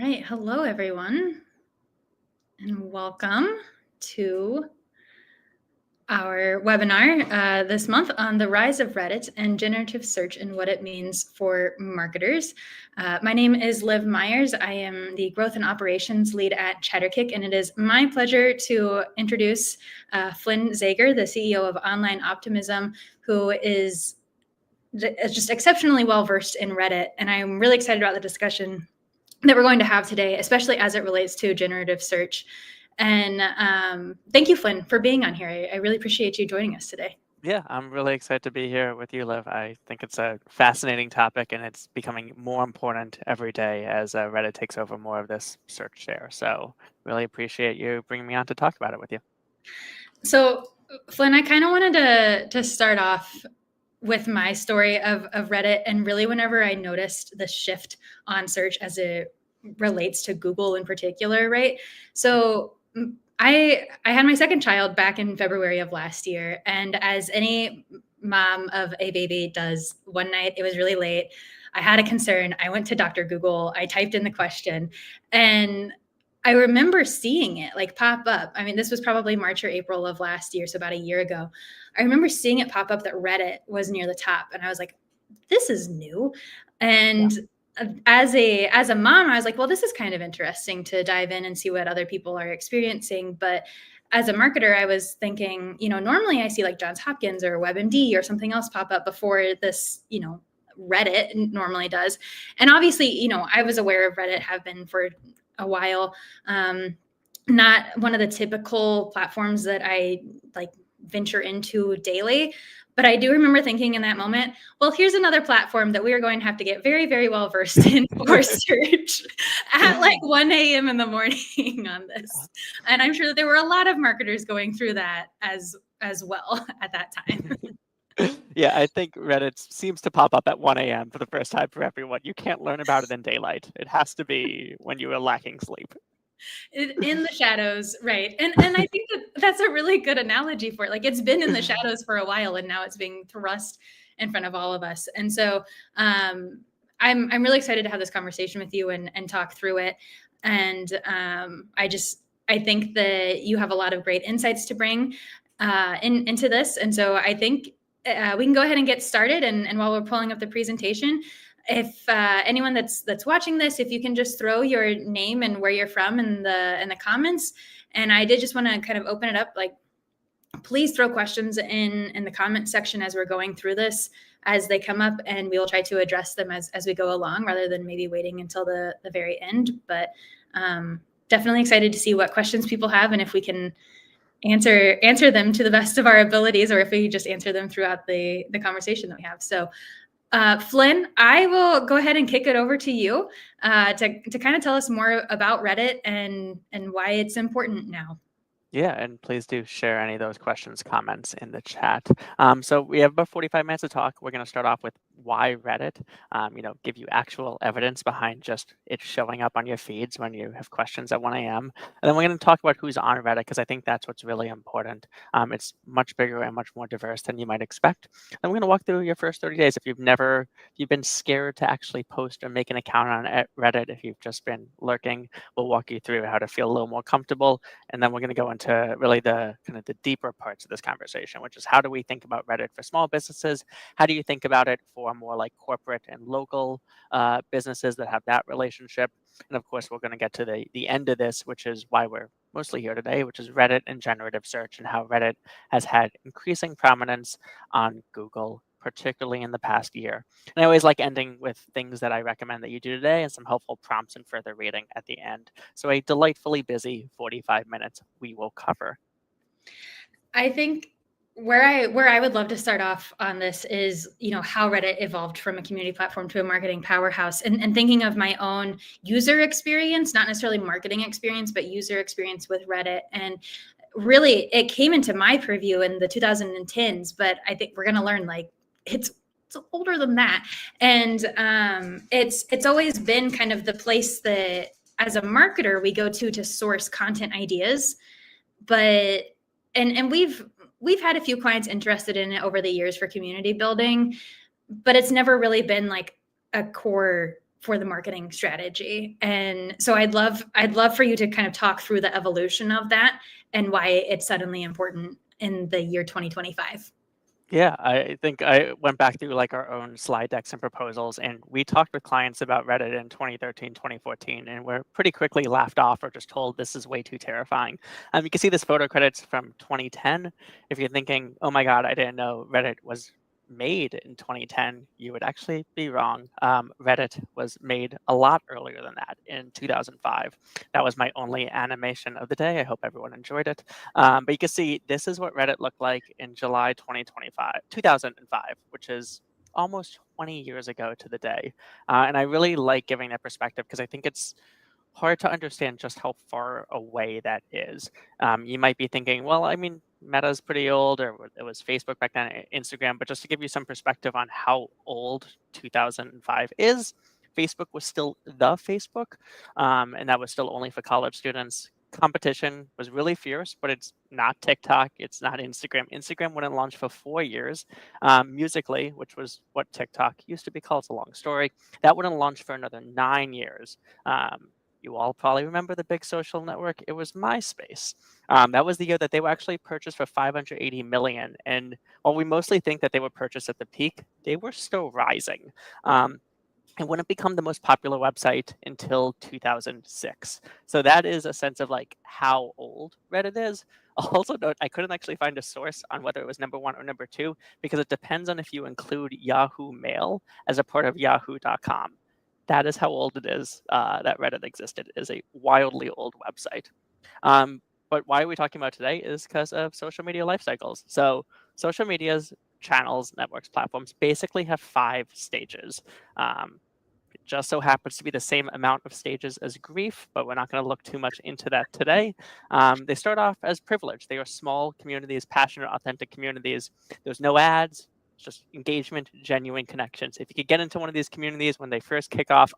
right. Hello, everyone, and welcome to our webinar this month on the rise of Reddit and generative search and what it means for marketers. My name is Liv Myers. I am the growth and operations lead at Chatterkick, and it is my pleasure to introduce Flynn Zager, the CEO of Online Optimism, who is just exceptionally well versed in Reddit. And I'm really excited about the discussion that we're going to have today, especially as it relates to generative search. And thank you, Flynn, for being on here. I really appreciate you joining us today. Yeah, I'm really excited to be here with you, Liv. I think it's a fascinating topic, and it's becoming more important every day as Reddit takes over more of this search share. So really appreciate you bringing me on to talk about it with you. So, Flynn, I kind of wanted to start off with my story of Reddit, and really whenever I noticed the shift on search as it relates to Google in particular, right? So I had my second child back in February of last year, and as any mom of a baby does, one night it was really late. I had a concern. I went to Dr. Google. I typed in the question, and I remember seeing it like pop up. I mean, this was probably March or April of last year, so about a year ago. I remember seeing it pop up that Reddit was near the top, and I was like, "This is new." And as a mom, I was like, "Well, this is kind of interesting to dive in and see what other people are experiencing." But as a marketer, I was thinking, normally I see like Johns Hopkins or WebMD or something else pop up before this, Reddit normally does. And obviously, I was aware of Reddit, have been for a while. Not one of the typical platforms that I like venture into daily. But I do remember thinking in that moment, well, here's another platform that we are going to have to get very, very well versed in for search at like 1 a.m. in the morning on this. And I'm sure that there were a lot of marketers going through that as well at that time. Yeah, I think Reddit seems to pop up at 1 a.m. for the first time for everyone. You can't learn about it in daylight. It has to be when you are lacking sleep. In the shadows, right? And I think that's a really good analogy for it. Like, it's been in the shadows for a while, and now it's being thrust in front of all of us. And so I'm really excited to have this conversation with you and talk through it. And I think that you have a lot of great insights to bring into this. And so I think we can go ahead and get started. And while we're pulling up the presentation, if anyone that's watching this, if you can just throw your name and where you're from in the comments. And I did just want to kind of open it up, like, please throw questions in the comment section as we're going through this, as they come up, and we will try to address them as we go along, rather than maybe waiting until the very end. But definitely excited to see what questions people have, and if we can answer them to the best of our abilities, or if we just answer them throughout the conversation that we have. So Flynn, I will go ahead and kick it over to you to kind of tell us more about Reddit and why it's important now. Yeah, and please do share any of those questions, comments in the chat. So we have about 45 minutes to talk. We're going to start off with why Reddit, give you actual evidence behind just it showing up on your feeds when you have questions at 1 a.m. And then we're going to talk about who's on Reddit, because I think that's what's really important. It's much bigger and much more diverse than you might expect. And we're going to walk through your first 30 days. If you've been scared to actually post or make an account on Reddit, if you've just been lurking, we'll walk you through how to feel a little more comfortable. And then we're going to go into really the kind of the deeper parts of this conversation, which is how do we think about Reddit for small businesses? How do you think about it for more like corporate and local businesses that have that relationship? And of course, we're going to get to the end of this, which is why we're mostly here today, which is Reddit and generative search, and how Reddit has had increasing prominence on Google, particularly in the past year. And I always like ending with things that I recommend that you do today and some helpful prompts and further reading at the end. So a delightfully busy 45 minutes we will cover. I think where I would love to start off on this is, how Reddit evolved from a community platform to a marketing powerhouse, and thinking of my own user experience, not necessarily marketing experience, but user experience with Reddit. And really, it came into my purview in the 2010s, but I think we're going to learn, like, it's older than that. And it's always been kind of the place that as a marketer we go to source content ideas. But and we've had a few clients interested in it over the years for community building, but it's never really been like a core for the marketing strategy. And so I'd love for you to kind of talk through the evolution of that and why it's suddenly important in the year 2025. Yeah, I think I went back through like our own slide decks and proposals, and we talked with clients about Reddit in 2013, 2014, and we're pretty quickly laughed off or just told this is way too terrifying. You can see this photo credits from 2010. If you're thinking, oh my God, I didn't know Reddit was made in 2010, you would actually be wrong. Reddit was made a lot earlier than that in 2005. That was my only animation of the day. I hope everyone enjoyed it. But you can see this is what Reddit looked like in July 2005, which is almost 20 years ago to the day. And I really like giving that perspective because I think it's hard to understand just how far away that is. You might be thinking, well, I mean, Meta's pretty old, or it was Facebook back then, Instagram. But just to give you some perspective on how old 2005 is, Facebook was still the Facebook, and that was still only for college students. Competition was really fierce, but it's not TikTok. It's not Instagram. Instagram wouldn't launch for 4 years. Musically, which was what TikTok used to be called, it's a long story, that wouldn't launch for another 9 years. You all probably remember the big social network. It was MySpace. That was the year that they were actually purchased for 580 million. And while we mostly think that they were purchased at the peak, they were still rising. It wouldn't become the most popular website until 2006. So that is a sense of like how old Reddit is. Also note, I couldn't actually find a source on whether it was number 1 or number 2 because it depends on if you include Yahoo Mail as a part of yahoo.com. That is how old it is that Reddit existed. It is a wildly old website. But why are we talking about today is because of social media life cycles. So social media's channels, networks, platforms basically have 5 stages. It just so happens to be the same amount of stages as grief, but we're not going to look too much into that today. They start off as privilege. They are small communities, passionate, authentic communities. There's no ads, just engagement, genuine connections. If you could get into one of these communities when they first kick off,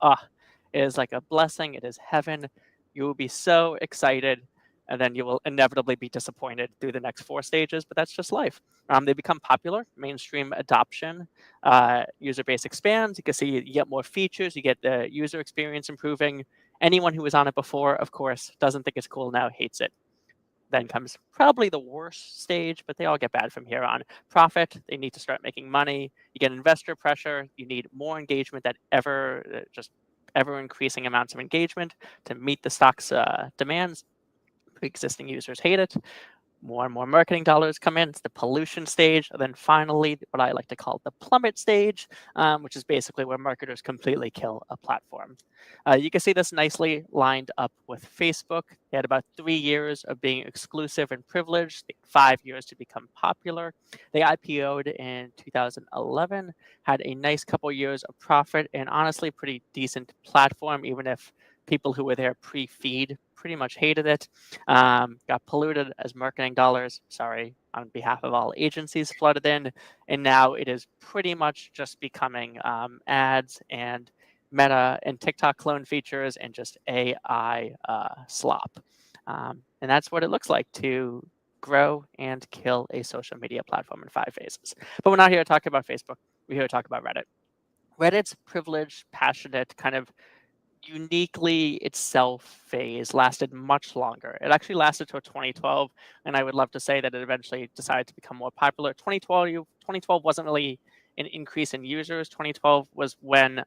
it is like a blessing. It is heaven. You will be so excited, and then you will inevitably be disappointed through the next 4 stages, but that's just life. They become popular, mainstream adoption, user base expands. You can see you get more features, you get the user experience improving. Anyone who was on it before, of course, doesn't think it's cool now, hates it. Then comes probably the worst stage, but they all get bad from here on. Profit, they need to start making money. You get investor pressure. You need more engagement than ever, just ever increasing amounts of engagement to meet the stock's demands. Existing users hate it. More and more marketing dollars come in. It's the pollution stage. And then finally, what I like to call the plummet stage, which is basically where marketers completely kill a platform. You can see this nicely lined up with Facebook. They had about 3 years of being exclusive and privileged, 5 years to become popular. They IPO'd in 2011, had a nice couple years of profit, and honestly, pretty decent platform, even if people who were there pre-feed pretty much hated it. Got polluted as marketing dollars, on behalf of all agencies flooded in, and now it is pretty much just becoming ads and Meta and TikTok clone features and just AI slop. And that's what it looks like to grow and kill a social media platform in 5 phases. But we're not here to talk about Facebook. We're here to talk about Reddit. Reddit's privileged, passionate, kind of uniquely itself phase lasted much longer. It actually lasted till 2012, and I would love to say that it eventually decided to become more popular. 2012 wasn't really an increase in users. 2012 was when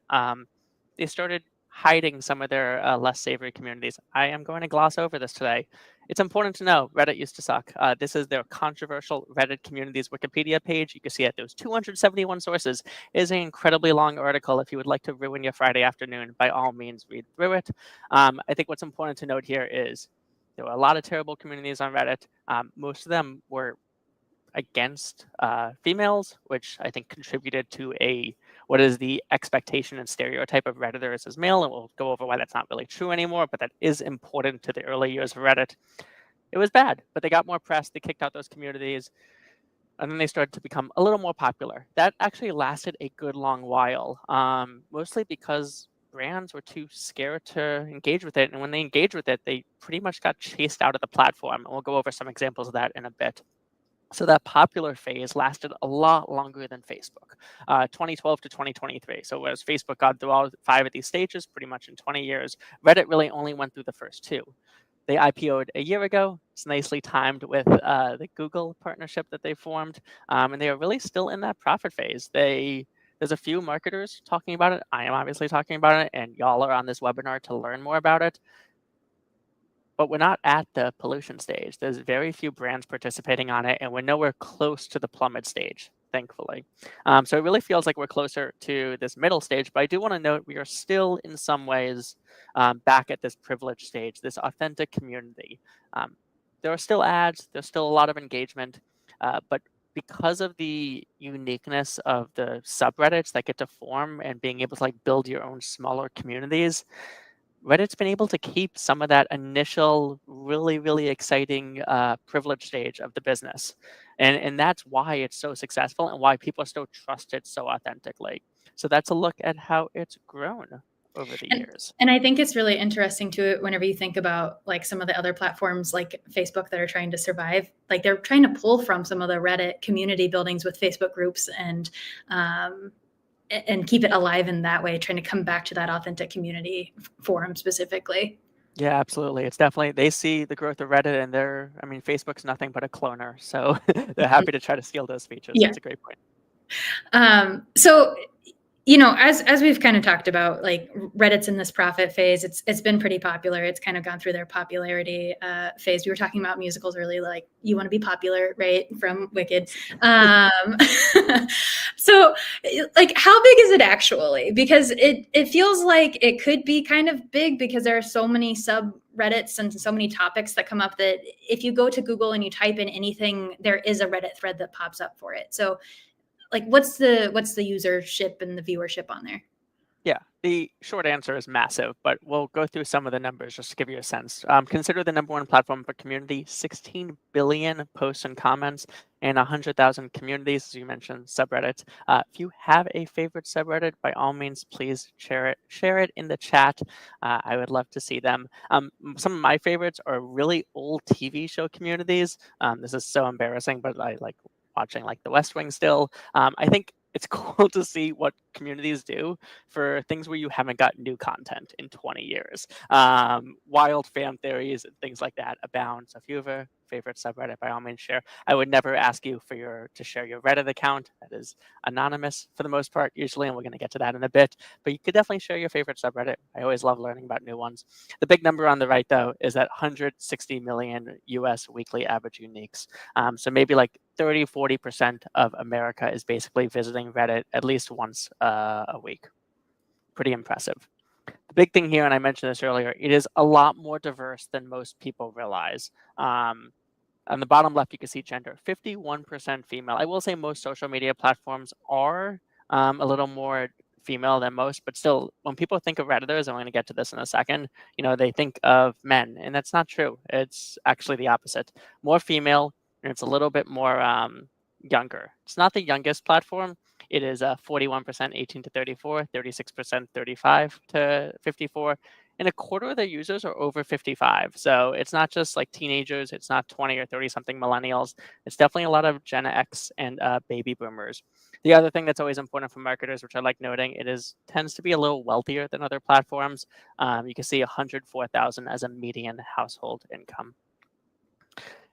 they started hiding some of their less savory communities. I am going to gloss over this today. It's important to know Reddit used to suck. This is their controversial Reddit communities Wikipedia page. You can see that there's 271 sources. It is an incredibly long article. If you would like to ruin your Friday afternoon, by all means, read through it. I think what's important to note here is there were a lot of terrible communities on Reddit. Most of them were against females, which I think contributed to what is the expectation and stereotype of Redditors as male, and we'll go over why that's not really true anymore, but that is important to the early years of Reddit. It was bad, but they got more press, they kicked out those communities, and then they started to become a little more popular. That actually lasted a good long while, mostly because brands were too scared to engage with it, and when they engaged with it, they pretty much got chased out of the platform, and we'll go over some examples of that in a bit. So that popular phase lasted a lot longer than Facebook, 2012 to 2023. So whereas Facebook got through all 5 of these stages pretty much in 20 years, Reddit really only went through the first 2. They IPO'd a year ago. It's nicely timed with the Google partnership that they formed, and they are really still in that profit phase. There's a few marketers talking about it. I am obviously talking about it, and y'all are on this webinar to learn more about it. But we're not at the pollution stage. There's very few brands participating on it, and we're nowhere close to the plummet stage, thankfully. So it really feels like we're closer to this middle stage, but I do want to note we are still in some ways back at this privileged stage, this authentic community. There are still ads, there's still a lot of engagement, but because of the uniqueness of the subreddits that get to form and being able to like build your own smaller communities, Reddit's been able to keep some of that initial really, really exciting privilege stage of the business. And that's why it's so successful and why people still trust it so authentically. So that's a look at how it's grown over the years. And I think it's really interesting too, whenever you think about like some of the other platforms like Facebook that are trying to survive, like they're trying to pull from some of the Reddit community buildings with Facebook groups and keep it alive in that way, trying to come back to that authentic community forum specifically. Yeah, absolutely. It's definitely, they see the growth of Reddit and Facebook's nothing but a cloner. So they're happy to try to steal those features. Yeah. That's a great point. So, as we've kind of talked about, like Reddit's in this profit phase. It's been pretty popular. It's kind of gone through their popularity phase. We were talking about musicals earlier, like You Want to Be Popular, right? From Wicked. So like, how big is it actually? Because it feels like it could be kind of big because there are so many subreddits and so many topics that come up that if you go to Google and you type in anything, there is a Reddit thread that pops up for it. So like what's the usership and the viewership on there? Yeah, the short answer is massive, but we'll go through some of the numbers just to give you a sense. Consider the #1 platform for community, 16 billion posts and comments, and 100,000 communities, as you mentioned, subreddits. If you have a favorite subreddit, by all means, please share it in the chat. I would love to see them. Some of my favorites are really old TV show communities. This is so embarrassing, but I like watching like The West Wing still. I think it's cool to see what communities do for things where you haven't got new content in 20 years. Wild fan theories and things like that abound. So if you have a favorite subreddit, by all means share. I would never ask you to share your Reddit account. That is anonymous for the most part, usually, and we're going to get to that in a bit. But you could definitely share your favorite subreddit. I always love learning about new ones. The big number on the right, though, is that 160 million US weekly average uniques. So maybe like 30-40% of America is basically visiting Reddit at least once a week. Pretty impressive. The big thing here, and I mentioned this earlier, it is a lot more diverse than most people realize. On the bottom left, you can see gender, 51% female. I will say most social media platforms are a little more female than most, but still, when people think of Redditors, I'm going to get to this in a second, they think of men, and that's not true. It's actually the opposite. More female, and it's a little bit more younger. It's not the youngest platform. It is 41% 18 to 34, 36% 35 to 54, and a quarter of their users are over 55. So it's not just like teenagers. It's not 20 or 30 something millennials. It's definitely a lot of Gen X and baby boomers. The other thing that's always important for marketers, which I like noting, tends to be a little wealthier than other platforms. You can see 104,000 as a median household income.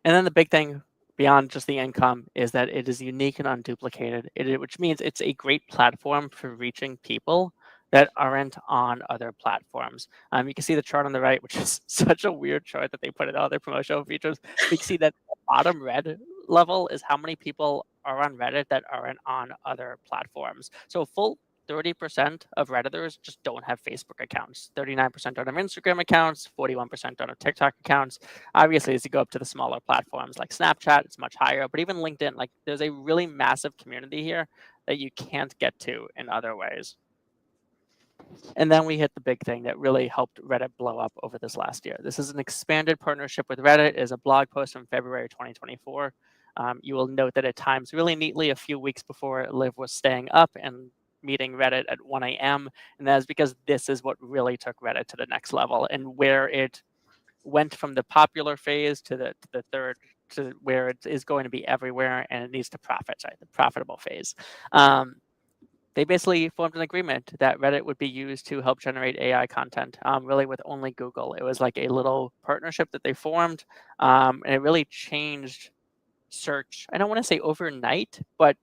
And then the big thing beyond just the income is that it is unique and unduplicated, which means it's a great platform for reaching people that aren't on other platforms. You can see the chart on the right, which is such a weird chart that they put in all their promotional features. But you can see that the bottom red level is how many people are on Reddit that aren't on other platforms. So a full 30% of Redditors just don't have Facebook accounts. 39% don't have Instagram accounts. 41% don't have TikTok accounts. Obviously, as you go up to the smaller platforms like Snapchat, it's much higher. But even LinkedIn, like there's a really massive community here that you can't get to in other ways. And then we hit the big thing that really helped Reddit blow up over this last year. This is an expanded partnership with Reddit. It is a blog post from February 2024. You will note that it times really neatly a few weeks before Liv was staying up and meeting Reddit at 1 a.m. And that is because this is what really took Reddit to the next level and where it went from the popular phase to the third to where it is going to be everywhere and it needs to profit, the profitable phase. They basically formed an agreement that Reddit would be used to help generate AI content, really with only Google. It was like a little partnership that they formed, and it really changed search. I don't want to say overnight, but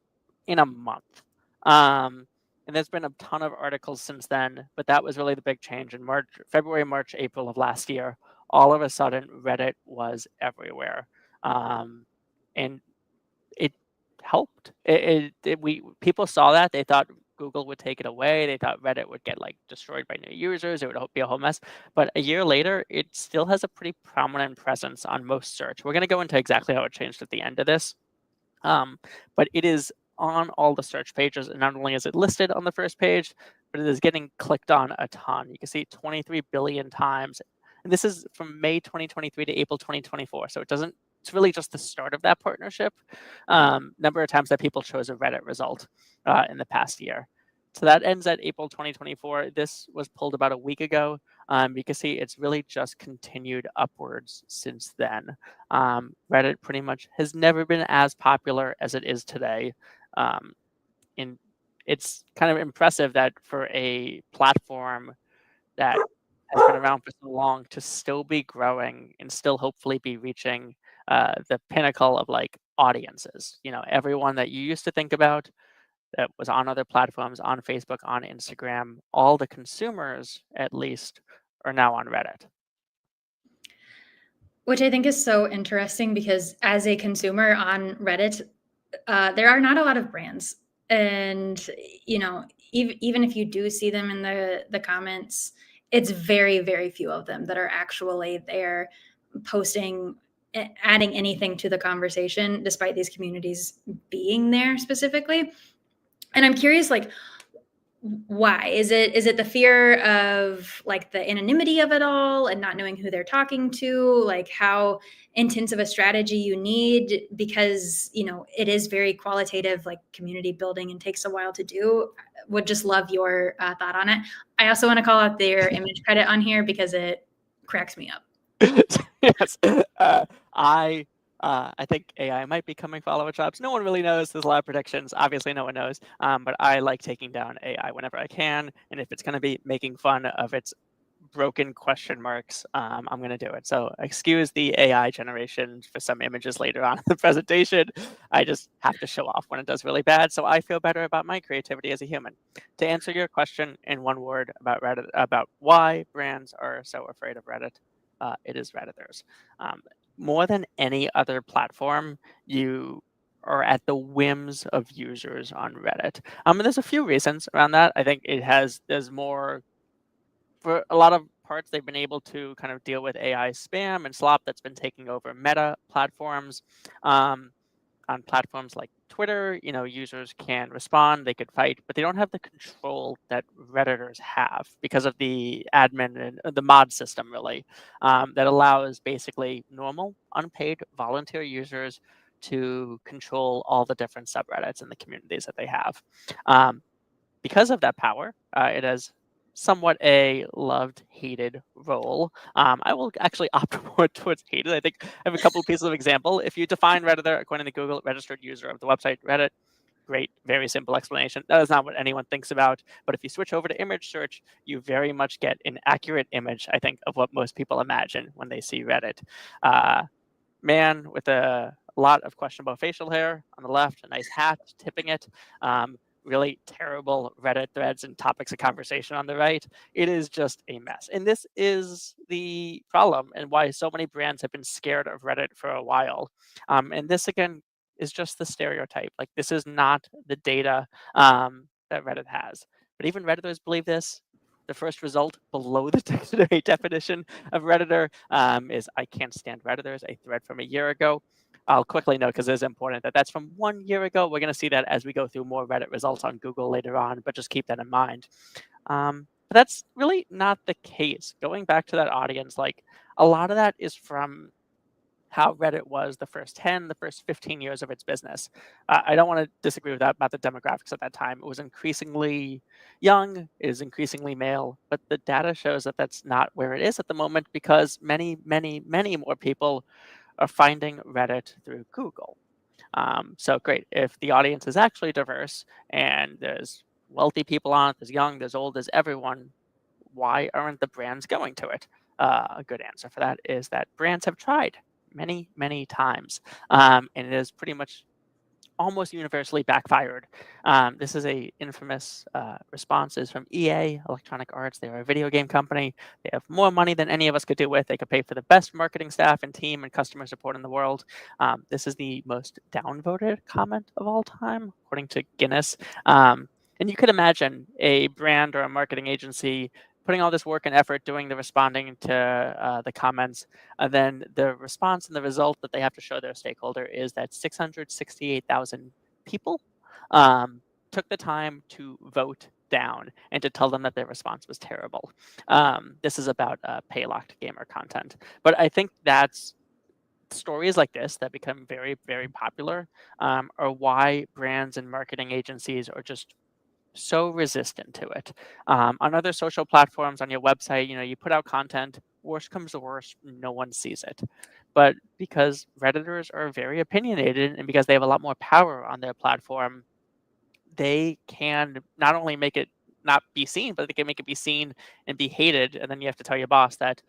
in a month. And there's been a ton of articles since then, but that was really the big change in February, March, April of last year. All of a sudden, Reddit was everywhere. And it helped. People saw that. They thought Google would take it away. They thought Reddit would get like destroyed by new users. It would be a whole mess. But a year later, it still has a pretty prominent presence on most search. We're going to go into exactly how it changed at the end of this. But it is on all the search pages, and not only is it listed on the first page, but it is getting clicked on a ton. You can see 23 billion times. And this is from May 2023 to April 2024. So it's really just the start of that partnership. Number of times that people chose a Reddit result in the past year. So that ends at April 2024. This was pulled about a week ago. You can see it's really just continued upwards since then. Reddit pretty much has never been as popular as it is today. And it's kind of impressive that for a platform that has been around for so long to still be growing and still hopefully be reaching the pinnacle of like audiences. Everyone that you used to think about that was on other platforms, on Facebook, on Instagram, all the consumers at least are now on Reddit. Which I think is so interesting because as a consumer on Reddit, there are not a lot of brands. And, even if you do see them in the comments, it's very, very few of them that are actually there posting, adding anything to the conversation, despite these communities being there specifically. And I'm curious, like, why is it the fear of like the anonymity of it all and not knowing who they're talking to, like how intense of a strategy you need, because it is very qualitative, like community building, and takes a while to do. Would just love your thought on it. I also want to call out their image credit on here because it cracks me up. Yes. I think AI might be coming for all of our jobs. No one really knows. There's a lot of predictions. Obviously, no one knows. But I like taking down AI whenever I can. And if it's going to be making fun of its broken question marks, I'm going to do it. So excuse the AI generation for some images later on in the presentation. I just have to show off when it does really bad. So I feel better about my creativity as a human. To answer your question in one word about Reddit, about why brands are so afraid of Reddit, it is Redditors. More than any other platform, you are at the whims of users on Reddit. And there's a few reasons around that. I think there's more, for a lot of parts, they've been able to kind of deal with AI spam and slop that's been taking over meta platforms. On platforms like Twitter, users can respond, they could fight, but they don't have the control that Redditors have because of the admin and the mod system, really, that allows basically normal, unpaid, volunteer users to control all the different subreddits and the communities that they have. Because of that power, it has somewhat a loved, hated role. I will actually opt more towards hated. I think I have a couple of pieces of example. If you define Redditor according to Google, registered user of the website Reddit, great, very simple explanation. That is not what anyone thinks about. But if you switch over to image search, you very much get an accurate image, I think, of what most people imagine when they see Reddit. Man with a lot of questionable facial hair on the left, a nice hat, tipping it. Really terrible Reddit threads and topics of conversation on the right. It is just a mess. And this is the problem and why so many brands have been scared of Reddit for a while. And this, again, is just the stereotype. Like, this is not the data that Reddit has. But even Redditors believe this. The first result below the dictionary definition of Redditor is I can't stand Redditors, a thread from a year ago. I'll quickly note, because it is important, that that's from 1 year ago. We're going to see that as we go through more Reddit results on Google later on, but just keep that in mind. But that's really not the case. Going back to that audience, like, a lot of that is from how Reddit was the first 15 years of its business. I don't want to disagree with that about the demographics at that time. It was increasingly young, it is increasingly male, but the data shows that that's not where it is at the moment, because many, many, many more people are finding Reddit through Google. So great, if the audience is actually diverse and there's wealthy people on it, there's young, there's old, there's everyone, why aren't the brands going to it? A good answer for that is that brands have tried many, many times, and it is pretty much almost universally backfired. This is a infamous responses from EA, Electronic Arts. They are a video game company. They have more money than any of us could do with. They could pay for the best marketing staff and team and customer support in the world. This is the most downvoted comment of all time, according to Guinness. And you could imagine a brand or a marketing agency putting all this work and effort doing the responding to the comments, and then the response and the result that they have to show their stakeholder is that 668,000 people took the time to vote down and to tell them that their response was terrible. This is about pay-locked gamer content. But I think that's stories like this that become very, very popular are why brands and marketing agencies are just so resistant to it. On other social platforms, on your website, you put out content, worst comes to worst, no one sees it. But because Redditors are very opinionated and because they have a lot more power on their platform, they can not only make it not be seen, but they can make it be seen and be hated. And then you have to tell your boss that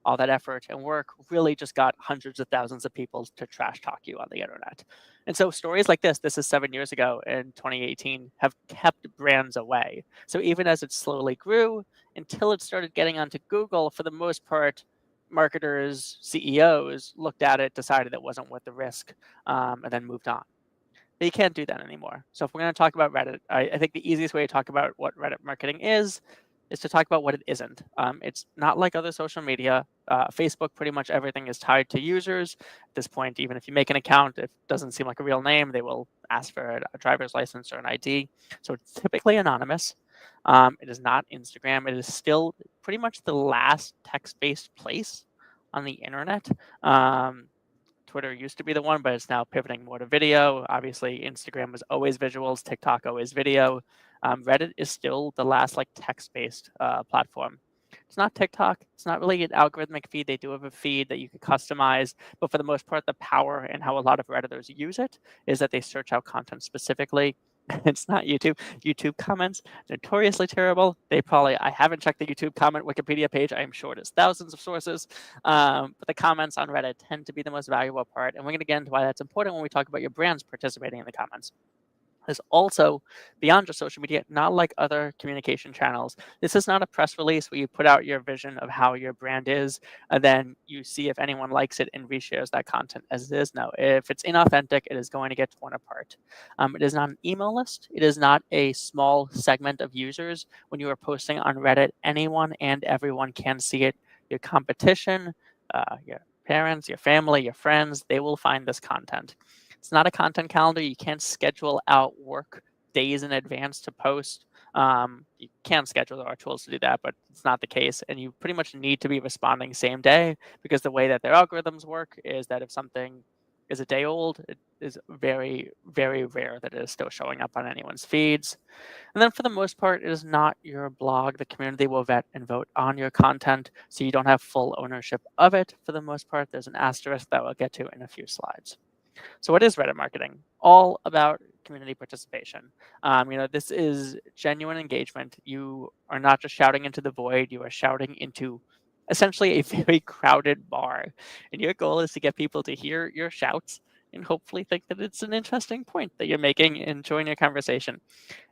all that effort and work really just got hundreds of thousands of people to trash talk you on the internet. And so stories like this is 7 years ago in 2018, have kept brands away. So even as it slowly grew, until it started getting onto Google, for the most part, marketers, CEOs looked at it, decided it wasn't worth the risk, and then moved on. But you can't do that anymore. So if we're going to talk about Reddit, I think the easiest way to talk about what Reddit marketing is to talk about what it isn't. It's not like other social media. Facebook, pretty much everything is tied to users. At this point, even if you make an account, if it doesn't seem like a real name, they will ask for a driver's license or an ID. So it's typically anonymous. It is not Instagram. It is still pretty much the last text-based place on the internet. Twitter used to be the one, but it's now pivoting more to video. Obviously, Instagram was always visuals, TikTok always video. Reddit is still the last text-based platform. It's not TikTok. It's not really an algorithmic feed. They do have a feed that you can customize, but for the most part, the power and how a lot of Redditors use it is that they search out content specifically. It's not YouTube. YouTube comments, notoriously terrible. I haven't checked the YouTube comment Wikipedia page. I am sure it is thousands of sources. But the comments on Reddit tend to be the most valuable part. And we're going to get into why that's important when we talk about your brands participating in the comments. Is also, beyond just social media, not like other communication channels. This is not a press release where you put out your vision of how your brand is, and then you see if anyone likes it and reshares that content as it is. No, if it's inauthentic, it is going to get torn apart. It is not an email list. It is not a small segment of users. When you are posting on Reddit, anyone and everyone can see it. Your competition, your parents, your family, your friends, they will find this content. It's not a content calendar. You can't schedule out work days in advance to post. You can schedule, there are tools to do that, but it's not the case. And you pretty much need to be responding same day, because the way that their algorithms work is that if something is a day old, it is very, very rare that it is still showing up on anyone's feeds. And then for the most part, it is not your blog. The community will vet and vote on your content, so you don't have full ownership of it. For the most part, there's an asterisk that we'll get to in a few slides. So what is Reddit marketing? All about community participation. This is genuine engagement. You are not just shouting into the void. You are shouting into essentially a very crowded bar. And your goal is to get people to hear your shouts and hopefully think that it's an interesting point that you're making and join your conversation.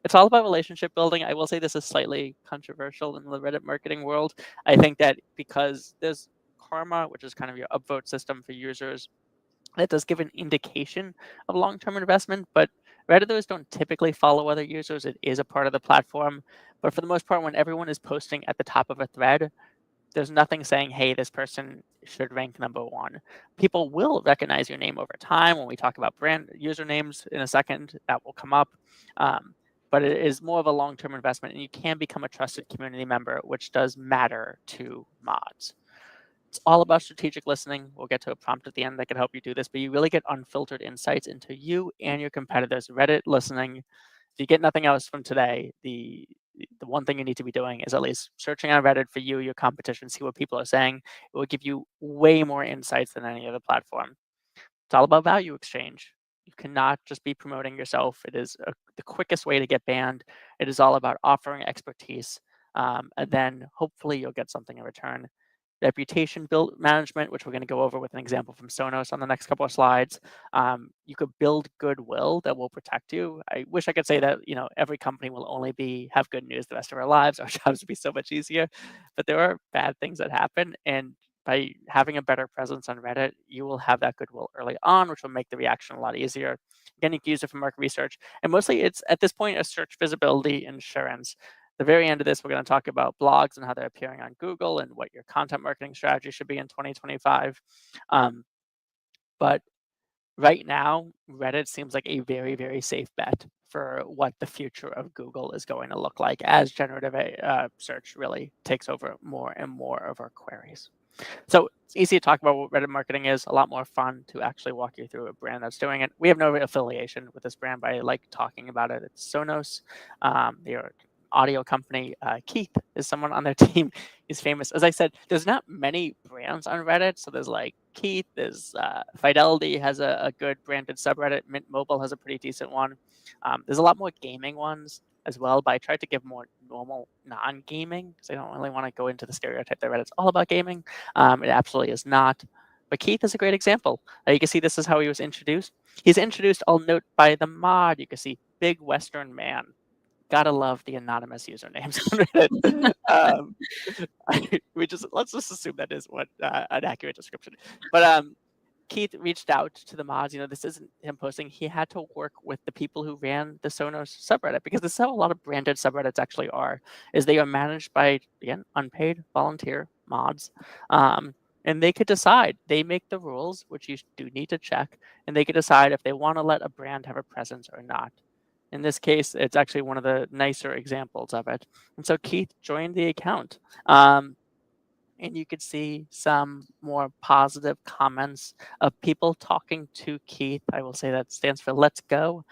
It's all about relationship building. I will say this is slightly controversial in the Reddit marketing world. I think that because there's karma, which is kind of your upvote system for users, that does give an indication of long-term investment, but Redditors don't typically follow other users. It is a part of the platform. But for the most part, when everyone is posting at the top of a thread, there's nothing saying, hey, this person should rank #1. People will recognize your name over time. When we talk about brand usernames in a second, that will come up. But it is more of a long-term investment, and you can become a trusted community member, which does matter to mods. It's all about strategic listening. We'll get to a prompt at the end that can help you do this, but you really get unfiltered insights into you and your competitors. Reddit listening. If you get nothing else from today, the one thing you need to be doing is at least searching on Reddit for you, your competition, see what people are saying. It will give you way more insights than any other platform. It's all about value exchange. You cannot just be promoting yourself. It is the quickest way to get banned. It is all about offering expertise, and then hopefully you'll get something in return. Reputation build management, which we're going to go over with an example from Sonos on the next couple of slides. You could build goodwill that will protect you. I wish I could say that every company will only have good news the rest of our lives. Our jobs would be so much easier, but there are bad things that happen, and by having a better presence on Reddit, you will have that goodwill early on, which will make the reaction a lot easier. Again, you can use it for market research, and mostly it's at this point a search visibility insurance. The very end of this, we're going to talk about blogs and how they're appearing on Google and what your content marketing strategy should be in 2025. But right now, Reddit seems like a very, very safe bet for what the future of Google is going to look like as generative search really takes over more and more of our queries. So it's easy to talk about what Reddit marketing is, a lot more fun to actually walk you through a brand that's doing it. We have no affiliation with this brand, but I like talking about it. It's Sonos. They are audio company. Keith is someone on their team. He's famous. As I said, there's not many brands on Reddit. So there's like Keith, there's Fidelity has a good branded subreddit. Mint Mobile has a pretty decent one. There's a lot more gaming ones as well, but I tried to give more normal non-gaming because I don't really want to go into the stereotype that Reddit's all about gaming. It absolutely is not. But Keith is a great example. You can see this is how he was introduced. He's introduced, I'll note, by the mod. You can see Big Western Man. Gotta love the anonymous usernames on Reddit. Let's just assume that is what an accurate description. But Keith reached out to the mods. This isn't him posting. He had to work with the people who ran the Sonos subreddit, because this is how a lot of branded subreddits actually are. Is they are managed by, again, unpaid volunteer mods. And they could decide. They make the rules, which you do need to check, and they could decide if they want to let a brand have a presence or not. In this case, it's actually one of the nicer examples of it. And so Keith joined the account. And you could see some more positive comments of people talking to Keith. I will say that stands for Let's Go.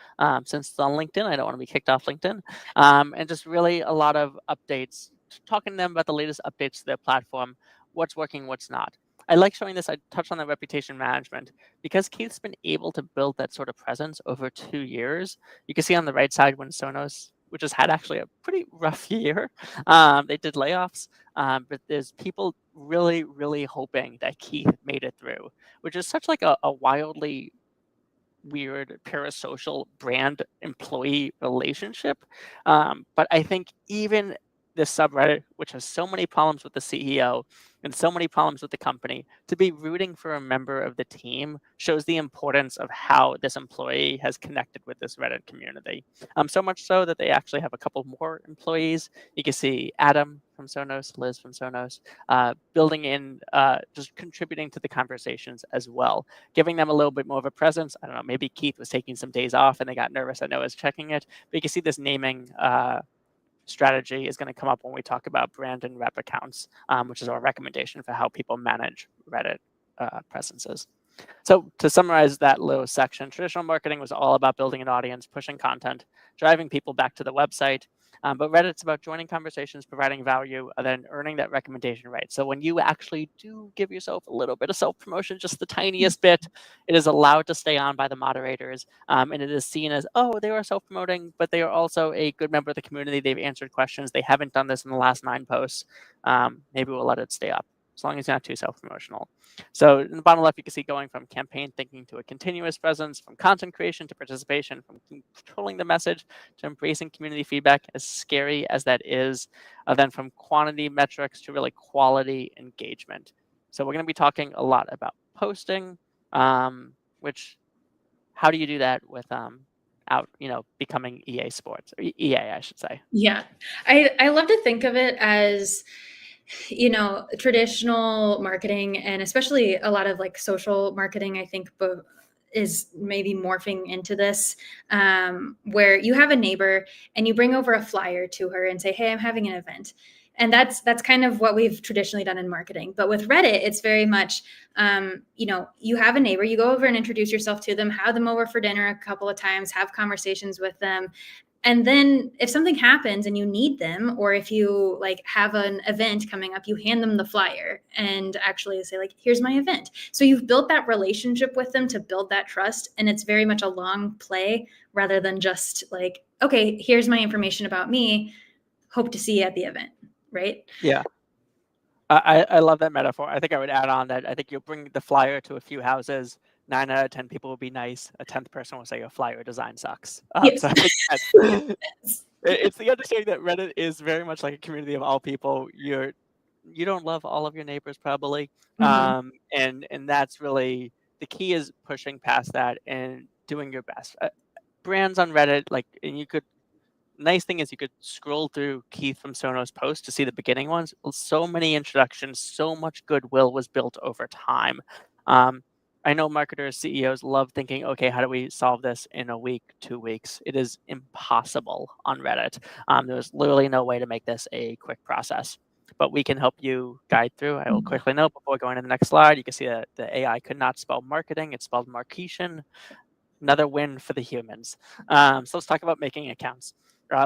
Since it's on LinkedIn, I don't want to be kicked off LinkedIn. And just really a lot of updates, talking to them about the latest updates to their platform, what's working, what's not. I like showing this. I touched on the reputation management. Because Keith's been able to build that sort of presence over 2 years, you can see on the right side when Sonos, which has had actually a pretty rough year, they did layoffs. But there's people really, really hoping that Keith made it through, which is such like a wildly weird parasocial brand employee relationship. But I think even this subreddit, which has so many problems with the CEO and so many problems with the company, to be rooting for a member of the team shows the importance of how this employee has connected with this Reddit community. So much so that they actually have a couple more employees. You can see Adam from Sonos, Liz from Sonos, building in, just contributing to the conversations as well, giving them a little bit more of a presence. I don't know, maybe Keith was taking some days off and they got nervous that Noah was checking it. But you can see this naming strategy is going to come up when we talk about brand and rep accounts, which is our recommendation for how people manage Reddit presences. So to summarize that little section, traditional marketing was all about building an audience, pushing content, driving people back to the website. But Reddit's about joining conversations, providing value, and then earning that recommendation right. So when you actually do give yourself a little bit of self-promotion, just the tiniest bit, it is allowed to stay on by the moderators. And it is seen as, oh, they are self-promoting, but they are also a good member of the community. They've answered questions. They haven't done this in the last 9 posts. Maybe we'll let it stay up, as long as you're not too self-promotional. So in the bottom left, you can see going from campaign thinking to a continuous presence, from content creation to participation, from controlling the message to embracing community feedback, as scary as that is, then from quantity metrics to really quality engagement. So we're going to be talking a lot about posting, which, how do you do that without, becoming EA Sports, or EA, I should say. Yeah, I love to think of it as, traditional marketing, and especially a lot of like social marketing, I think is maybe morphing into this, where you have a neighbor and you bring over a flyer to her and say, hey, I'm having an event. And that's kind of what we've traditionally done in marketing. But with Reddit, it's very much, you have a neighbor, you go over and introduce yourself to them, have them over for dinner a couple of times, have conversations with them. And then if something happens and you need them, or if you like have an event coming up, you hand them the flyer and actually say like, here's my event. So you've built that relationship with them to build that trust. And it's very much a long play rather than just like, okay, here's my information about me. Hope to see you at the event. Right. Yeah. I love that metaphor. I think I would add on that I think you'll bring the flyer to a few houses. 9 out of 10 people will be nice. A 10th person will say your flyer design sucks. Yes. So I think that's it's the understanding that Reddit is very much like a community of all people. You don't love all of your neighbors probably, and that's really the key is pushing past that and doing your best. Brands on Reddit, like, and you could nice thing is you could scroll through Keith from Sonos posts to see the beginning ones. So many introductions, so much goodwill was built over time. I know marketers, CEOs love thinking, okay, how do we solve this in a week, 2 weeks? It is impossible on Reddit. There's literally no way to make this a quick process, but we can help you guide through. I will quickly note before going to the next slide, you can see that the AI could not spell marketing. It spelled marketion. Another win for the humans. So let's talk about making accounts.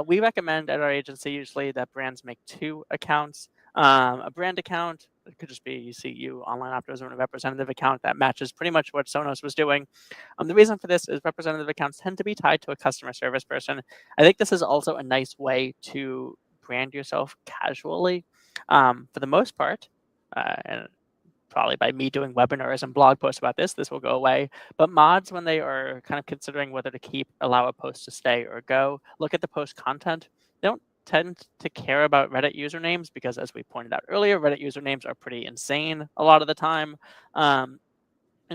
We recommend at our agency usually that brands make 2 accounts. A brand account, it could just be you see you online optimism, a representative account that matches pretty much what Sonos was doing. The reason for this is representative accounts tend to be tied to a customer service person. I think this is also a nice way to brand yourself casually. For the most part, and probably by me doing webinars and blog posts about this will go away. But mods, when they are kind of considering whether to allow a post to stay or go, look at the post content. They don't tend to care about Reddit usernames because, as we pointed out earlier, Reddit usernames are pretty insane a lot of the time. And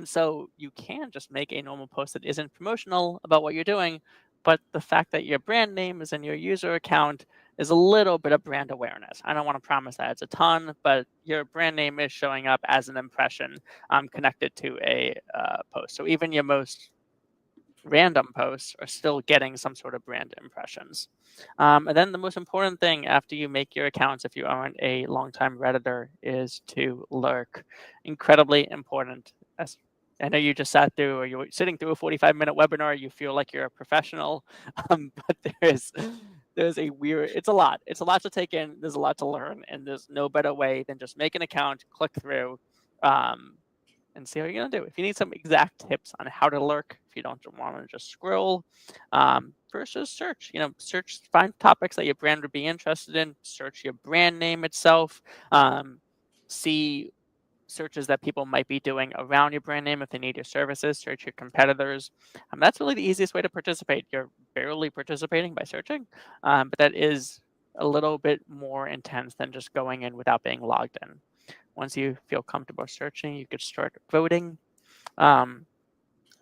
so you can just make a normal post that isn't promotional about what you're doing, but the fact that your brand name is in your user account is a little bit of brand awareness. I don't want to promise that it's a ton, but your brand name is showing up as an impression connected to a post. So even your most random posts are still getting some sort of brand impressions. And then the most important thing after you make your accounts, if you aren't a longtime Redditor, is to lurk. Incredibly important. As I know you just sat through, or you're sitting through a 45-minute webinar, you feel like you're a professional, but there's a weird, it's a lot to take in, there's a lot to learn, and there's no better way than just make an account, click through, and see how you're going to do. If you need some exact tips on how to lurk, if you don't want to just scroll, versus search, search, find topics that your brand would be interested in, search your brand name itself, see searches that people might be doing around your brand name if they need your services, search your competitors. That's really the easiest way to participate. You're barely participating by searching, but that is a little bit more intense than just going in without being logged in. Once you feel comfortable searching, you could start voting.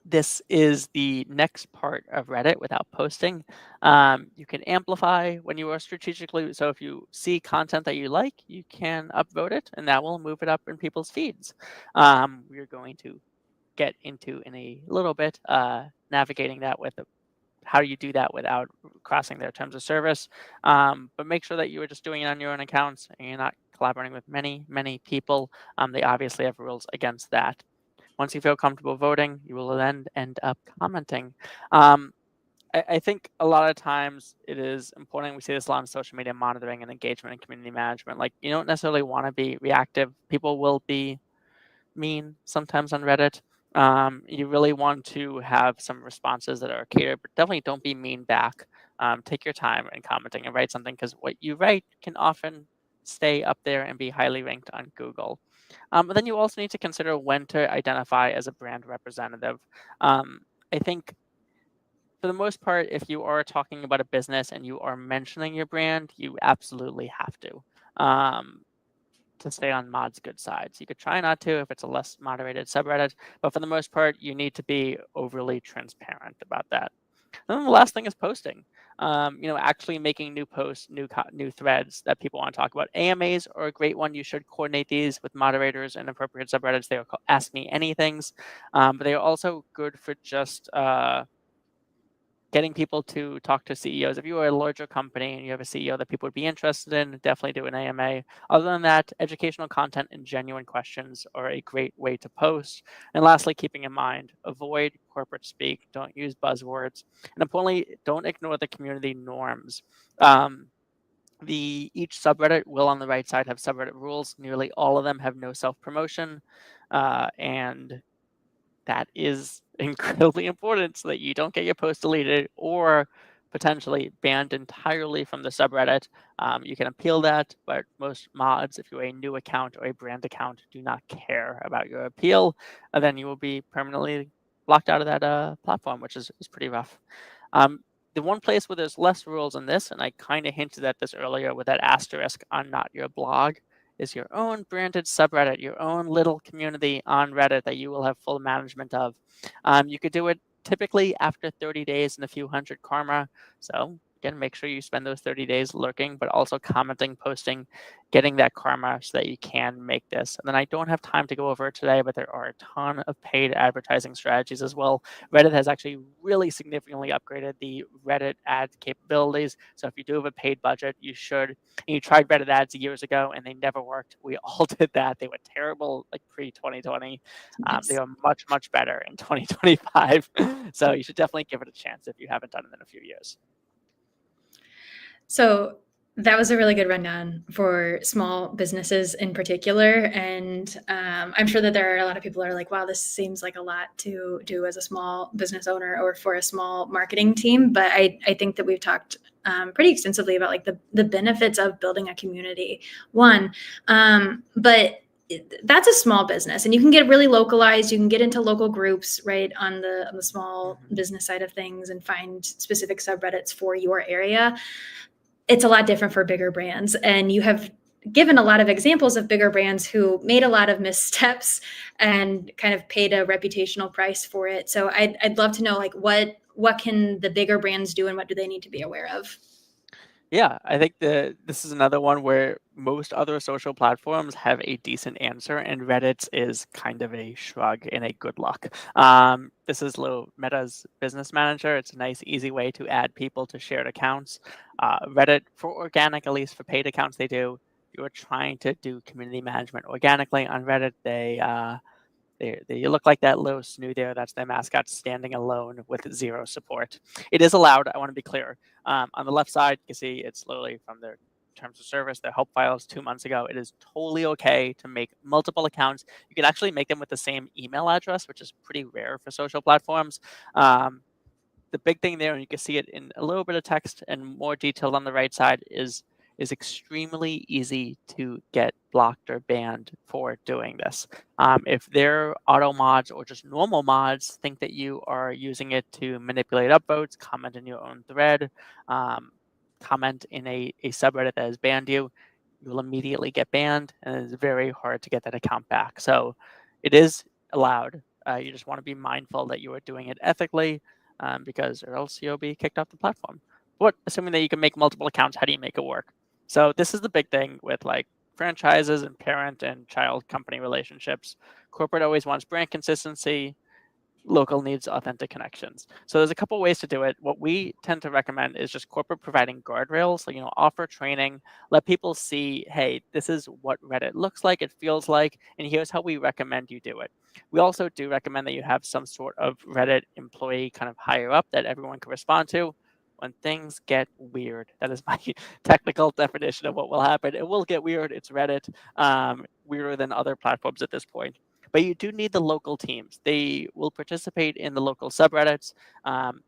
This is the next part of Reddit without posting. You can amplify when you are strategically, so if you see content that you like, you can upvote it, and that will move it up in people's feeds. We're going to get into in a little bit, navigating that with how you do that without crossing their terms of service. But make sure that you are just doing it on your own accounts and you're not collaborating with many people. They obviously have rules against that. Once you feel comfortable voting, you will then end up commenting. I think a lot of times it is important. We see this a lot in social media monitoring and engagement and community management. Like, you don't necessarily want to be reactive. People will be mean sometimes on Reddit. You really want to have some responses that are catered, but definitely don't be mean back. Take your time in commenting and write something, because what you write can often stay up there and be highly ranked on Google. But then you also need to consider when to identify as a brand representative. I think for the most part, if you are talking about a business and you are mentioning your brand, you absolutely have to stay on mod's good sides. You could try not to if it's a less moderated subreddit, but for the most part, you need to be overly transparent about that. And then the last thing is posting. Actually making new posts, new threads that people want to talk about. AMAs are a great one. You should coordinate these with moderators and appropriate subreddits. They are called Ask Me Anythings, but they are also good for just getting people to talk to CEOs. If you are a larger company and you have a CEO that people would be interested in, definitely do an AMA. Other than that, educational content and genuine questions are a great way to post. And lastly, keeping in mind, avoid corporate speak, don't use buzzwords, and importantly, don't ignore the community norms. Each subreddit will on the right side have subreddit rules. Nearly all of them have no self-promotion, and that is incredibly important so that you don't get your post deleted or potentially banned entirely from the subreddit. You can appeal that, but most mods, if you're a new account or a brand account, do not care about your appeal, and then you will be permanently locked out of that platform, which is pretty rough. The one place where there's less rules in this, and I kind of hinted at this earlier with that asterisk on not your blog, is your own branded subreddit, your own little community on Reddit that you will have full management of. You could do it typically after 30 days and a few hundred karma. So again, make sure you spend those 30 days lurking, but also commenting, posting, getting that karma so that you can make this. And then I don't have time to go over it today, but there are a ton of paid advertising strategies as well. Reddit has actually really significantly upgraded the Reddit ad capabilities. So if you do have a paid budget, you should. And you tried Reddit ads years ago and they never worked. We all did that. They were terrible like pre-2020. They Nice. are much, much better in 2025. So you should definitely give it a chance if you haven't done it in a few years. So that was a really good rundown for small businesses in particular. And I'm sure that there are a lot of people who are like, wow, this seems like a lot to do as a small business owner or for a small marketing team. But I think that we've talked pretty extensively about like the benefits of building a community, one. But that's a small business and you can get really localized. You can get into local groups, right, on the small business side of things and find specific subreddits for your area. It's a lot different for bigger brands. And you have given a lot of examples of bigger brands who made a lot of missteps and kind of paid a reputational price for it. So I'd love to know like what can the bigger brands do and what do they need to be aware of? Yeah, I think this is another one where most other social platforms have a decent answer, and Reddit's is kind of a shrug and a good luck. This is Meta's Business Manager. It's a nice, easy way to add people to shared accounts. Reddit, for organic, at least for paid accounts, they do. If you are trying to do community management organically on Reddit, they look like that little snoo there. That's their mascot standing alone with zero support. It is allowed. I want to be clear. On the left side, you can see it's literally from their terms of service, their help files 2 months ago. It is totally okay to make multiple accounts. You can actually make them with the same email address, which is pretty rare for social platforms. The big thing there, and you can see it in a little bit of text and more detailed on the right side, is extremely easy to get blocked or banned for doing this. If their auto mods or just normal mods think that you are using it to manipulate upvotes, comment in your own thread, comment in a subreddit that has banned you, you will immediately get banned, and it's very hard to get that account back. So it is allowed. You just want to be mindful that you are doing it ethically, because or else you'll be kicked off the platform. But assuming that you can make multiple accounts, how do you make it work? So this is the big thing with like franchises and parent and child company relationships. Corporate always wants brand consistency. Local needs authentic connections. So there's a couple ways to do it. What we tend to recommend is just corporate providing guardrails. So, offer training, let people see, hey, this is what Reddit looks like, it feels like, and here's how we recommend you do it. We also do recommend that you have some sort of Reddit employee kind of higher up that everyone can respond to. When things get weird, that is my technical definition of what will happen. It will get weird. It's Reddit, weirder than other platforms at this point. But you do need the local teams. They will participate in the local subreddits.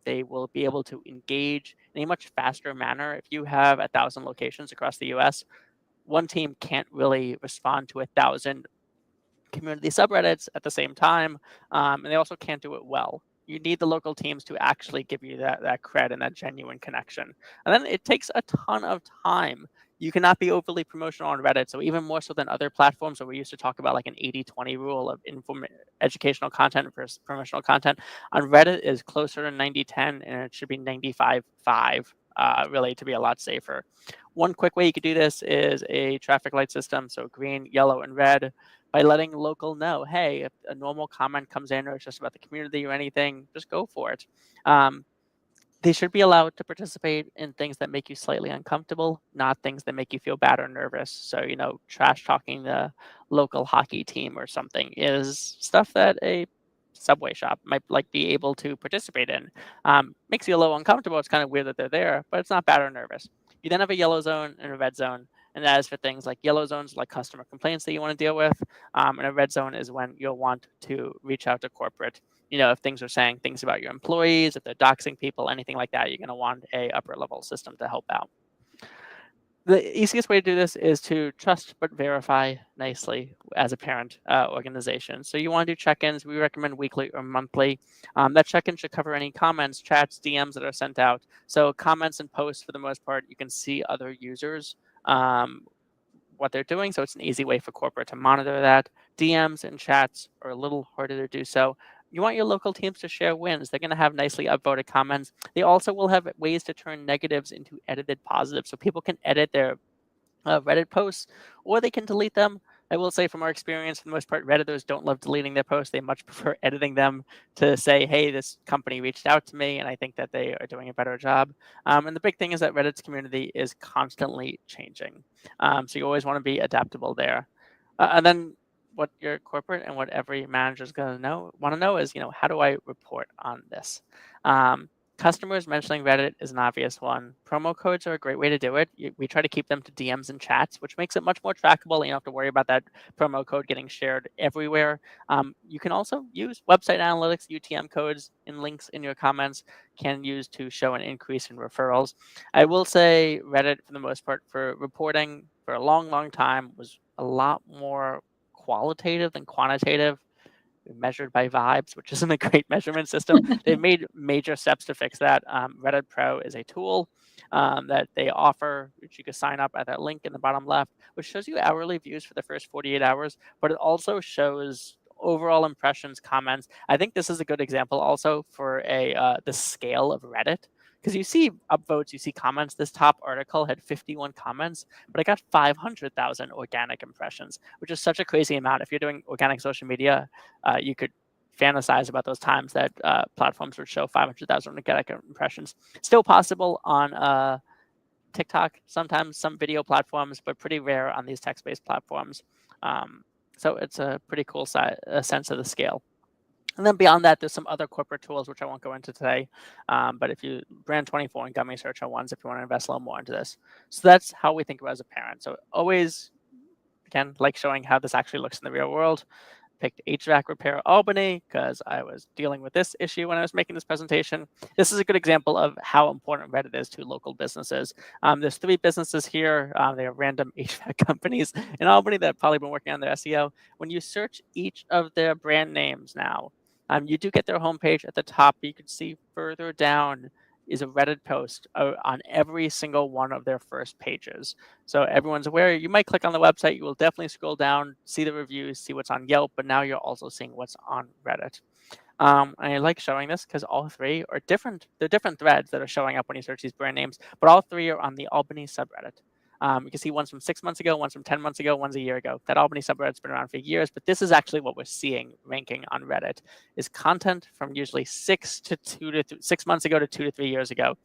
They will be able to engage in a much faster manner. If you have 1,000 locations across the US, one team can't really respond to 1,000 community subreddits at the same time, and they also can't do it well. You need the local teams to actually give you that cred and that genuine connection. And then it takes a ton of time. You cannot be overly promotional on Reddit. So even more so than other platforms where we used to talk about like an 80-20 rule of educational content versus promotional content, on Reddit is closer to 90-10, and it should be 95-5, really, to be a lot safer. One quick way you could do this is a traffic light system. So green, yellow, and red, by letting local know, hey, if a normal comment comes in or it's just about the community or anything, just go for it. They should be allowed to participate in things that make you slightly uncomfortable, not things that make you feel bad or nervous. So, trash talking the local hockey team or something is stuff that a Subway shop might be able to participate in. Makes you a little uncomfortable. It's kind of weird that they're there, but it's not bad or nervous. You then have a yellow zone and a red zone, and that is for things like yellow zones, like customer complaints that you want to deal with, and a red zone is when you'll want to reach out to corporate. If things are saying things about your employees, if they're doxing people, anything like that, you're going to want a upper level system to help out. The easiest way to do this is to trust but verify nicely as a parent organization. So you want to do check-ins. We recommend weekly or monthly. That check-in should cover any comments, chats, DMs that are sent out. So comments and posts, for the most part, you can see other users, what they're doing. So it's an easy way for corporate to monitor that. DMs and chats are a little harder to do so. You want your local teams to share wins. They're going to have nicely upvoted comments. They also will have ways to turn negatives into edited positives. So people can edit their Reddit posts, or they can delete them. I will say from our experience, for the most part, Redditors don't love deleting their posts. They much prefer editing them to say, hey, this company reached out to me, and I think that they are doing a better job. And the big thing is that Reddit's community is constantly changing. So you always want to be adaptable there. And then what your corporate and what every manager is going to want to know is, how do I report on this? Customers mentioning Reddit is an obvious one. Promo codes are a great way to do it. We try to keep them to DMs and chats, which makes it much more trackable. You don't have to worry about that promo code getting shared everywhere. You can also use website analytics, UTM codes, and links in your comments can use to show an increase in referrals. I will say Reddit, for the most part, for reporting for a long, long time was a lot more qualitative than quantitative, measured by vibes, which isn't a great measurement system. They've made major steps to fix that. Reddit Pro is a tool that they offer, which you can sign up at that link in the bottom left, which shows you hourly views for the first 48 hours, but it also shows overall impressions, comments. I think this is a good example also for the scale of Reddit, because you see upvotes, you see comments. This top article had 51 comments, but it got 500,000 organic impressions, which is such a crazy amount. If you're doing organic social media, you could fantasize about those times that platforms would show 500,000 organic impressions. Still possible on TikTok, sometimes some video platforms, but pretty rare on these text-based platforms. So it's a pretty cool sense of the scale. And then beyond that, there's some other corporate tools, which I won't go into today. But if you Brand24 and Gummy Search are ones if you want to invest a little more into this. So that's how we think about it as a parent. So always, again, like showing how this actually looks in the real world. Picked HVAC repair Albany because I was dealing with this issue when I was making this presentation. This is a good example of how important Reddit is to local businesses. There's 3 businesses here. They are random HVAC companies in Albany that have probably been working on their SEO. When you search each of their brand names now, you do get their homepage at the top. You can see further down is a Reddit post on every single one of their first pages. So everyone's aware. You might click on the website. You will definitely scroll down, see the reviews, see what's on Yelp, but now you're also seeing what's on Reddit. And I like showing this because all 3 are different. They're different threads that are showing up when you search these brand names, but all 3 are on the Albany subreddit. You can see one's from 6 months ago, one's from 10 months ago, one's a year ago. That Albany subreddit's been around for years, but this is actually what we're seeing ranking on Reddit is content from usually 6 months ago to 2 to 3 years ago.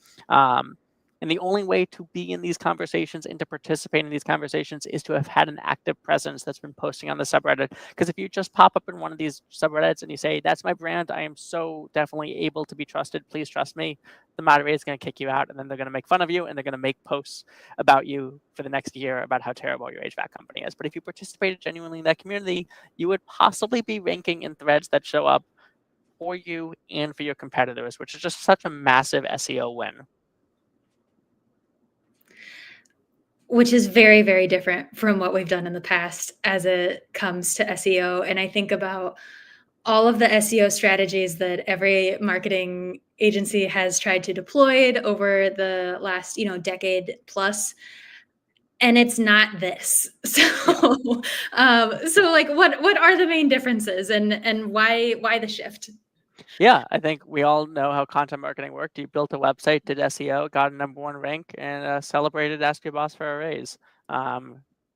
And the only way to be in these conversations and to participate in these conversations is to have had an active presence that's been posting on the subreddit. Because if you just pop up in one of these subreddits and you say, that's my brand, I am so definitely able to be trusted, please trust me, the moderator is going to kick you out, and then they're going to make fun of you, and they're going to make posts about you for the next year about how terrible your HVAC company is. But if you participated genuinely in that community, you would possibly be ranking in threads that show up for you and for your competitors, which is just such a massive SEO win. Which is very, very different from what we've done in the past as it comes to SEO. And I think about all of the SEO strategies that every marketing agency has tried to deploy over the last, decade plus. And it's not this. So, like, what are the main differences, and why the shift? Yeah, I think we all know how content marketing worked. You built a website, did SEO, got a #1 rank, and celebrated, asked your boss for a raise.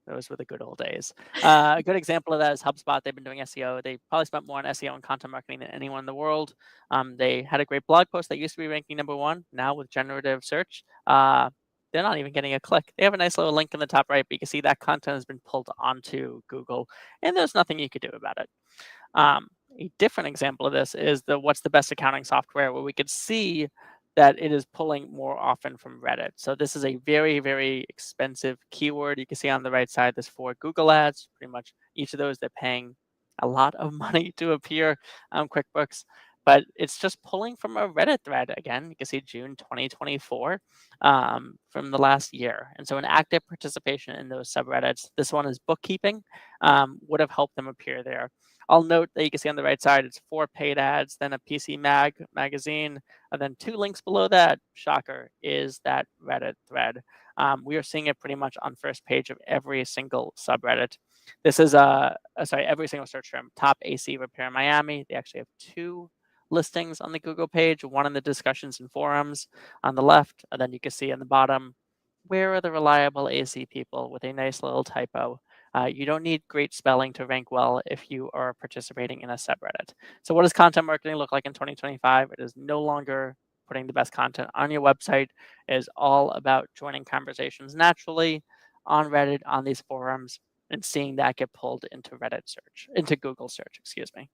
Those were the good old days. A good example of that is HubSpot. They've been doing SEO. They probably spent more on SEO and content marketing than anyone in the world. They had a great blog post that used to be ranking #1. Now with generative search, they're not even getting a click. They have a nice little link in the top right, but you can see that content has been pulled onto Google, and there's nothing you could do about it. A different example of this is the what's the best accounting software, where we could see that it is pulling more often from Reddit. So this is a very, very expensive keyword. You can see on the right side, there's 4 Google ads. Pretty much each of those, they're paying a lot of money to appear on QuickBooks. But it's just pulling from a Reddit thread. Again, you can see June 2024 from the last year. And so an active participation in those subreddits, this one is bookkeeping, would have helped them appear there. I'll note that you can see on the right side, it's 4 paid ads, then a PC magazine, and then 2 links below that, shocker, is that Reddit thread. We are seeing it pretty much on first page of every single subreddit. This is every single search term. Top AC repair in Miami. They actually have 2 listings on the Google page, one in the discussions and forums on the left, and then you can see on the bottom, where are the reliable AC people, with a nice little typo. You don't need great spelling to rank well if you are participating in a subreddit. So what does content marketing look like in 2025? It is no longer putting the best content on your website. It is all about joining conversations naturally on Reddit, on these forums, and seeing that get pulled into Google search, excuse me.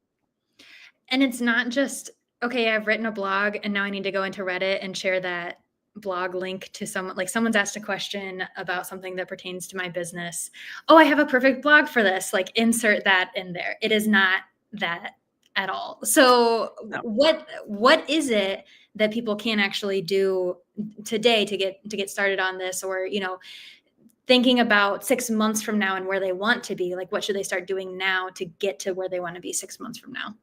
And it's not just, okay, I've written a blog and now I need to go into Reddit and share that blog link to someone. Like, someone's asked a question about something that pertains to my business. Oh, I have a perfect blog for this. Like, insert that in there. It is not that at all. So No. what is it that people can actually do today to get started on this? Or, thinking about 6 months from now and where they want to be, like, what should they start doing now to get to where they want to be 6 months from now?